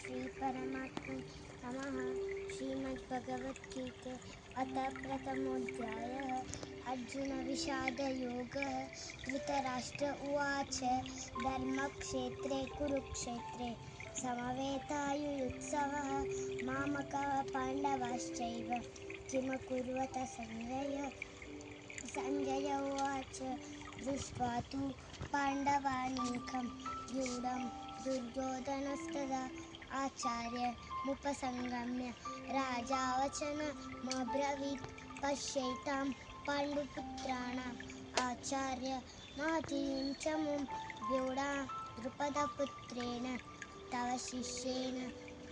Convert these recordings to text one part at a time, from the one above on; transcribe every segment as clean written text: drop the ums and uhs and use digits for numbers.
श्री परमात्मने नमः। श्रीमद्भगवद्गीते अथ प्रथमोऽध्यायः। अर्जुन विषादयोगः। धृतराष्ट्र उवाच धर्मक्षेत्रे कुरुक्षेत्रे समवेतायुयुत्सवः मामकः पाण्डवाश्चैव किमकुर्वत संजय उवाच दृष्ट्वा तु पाण्डवानीकं व्यूढं दुर्योधनस्तदा आचार्यमुपसंगम्य राजा वचनमब्रवीत् पश्यैतां पाण्डुपुत्राणाम् आचार्य महतीं च मुं व्यूढां द्रुपदपुत्रेण तव शिष्येण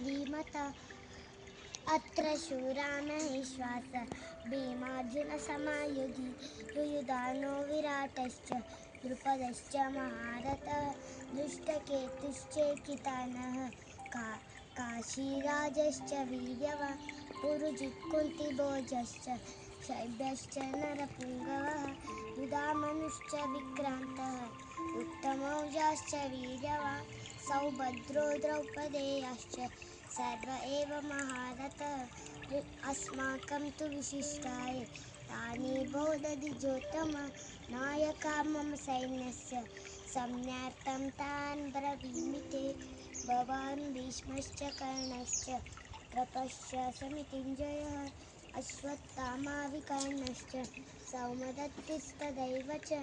धीमता अत्र शूरा महेश्वास भीमार्जुनसमायुधि युयुधानो विराटश्च द्रुपदश्च महारथः दृष्टकेतुश्चेकितानः काशीराजश्च वीर्यवान् पुरुजित् कुन्तिभोजश्च शैब्यश्च नरपुङ्गवः युधामनुश्च विक्रान्तः उत्तमौजाश्च वीर्यवान् सौभद्रो द्रौपदेयाश्च सर्व एव महारथः अस्माकं तु विशिष्टाय तानि बोधदिजोत्तम नायका मम सैन्यस्य संज्ञार्थं तान् ब्रवीमि ते भवान् भीष्मश्च कर्णश्च कृपश्च समितिञ्जयः अश्वत्थामा विकर्णश्च सौमदत्तिस्तथैव च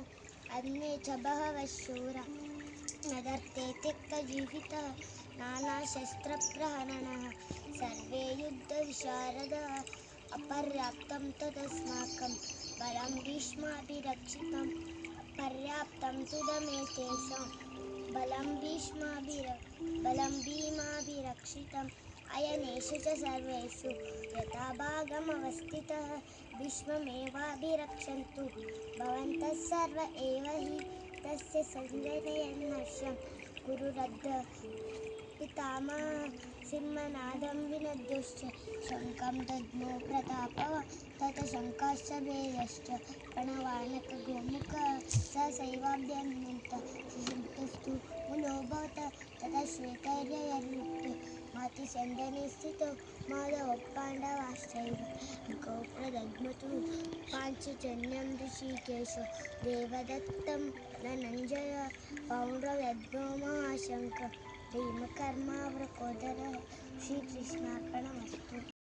अन्ये च बहवः शूरा नदर्थे त्यक्तजीवितः नानाशस्त्रप्रहरणः सर्वे युद्धविशारदः अपर्याप्तं तदस्माकं बलं भीष्माभिरक्षितं पर्याप्तं तुदमेतेषां बलं भीमाभिरक्षितम् अयनेषु च सर्वेषु यथाभागमवस्थितः भीष्ममेवाभिरक्षन्तु भवन्तः सर्व एव हि तस्य सञ्जनयन्नर्षं कुरुरद्ध पितामहः सिंहनादं विनद्योश्च शङ्खं दद्मो प्रतापः ततः शङ्काश्च भेदश्च प्रणवानकगोमुखः सहसैवाभ्यन्यन्त शिशुस्तु मुलोऽभवत् ततः श्वेतैर्यैर्युक्ते मातिसन्दने स्थितो माधवः पाण्डवाश्चैव मुखौ प्रदद्मतु पाञ्चजन्यं ऋषिकेशो देवदत्तं धनञ्जयः पौण्ड्रदद्मो महाशङ्खः भीमकर्मावृकोदरः। श्रीकृष्णार्पणमस्तु।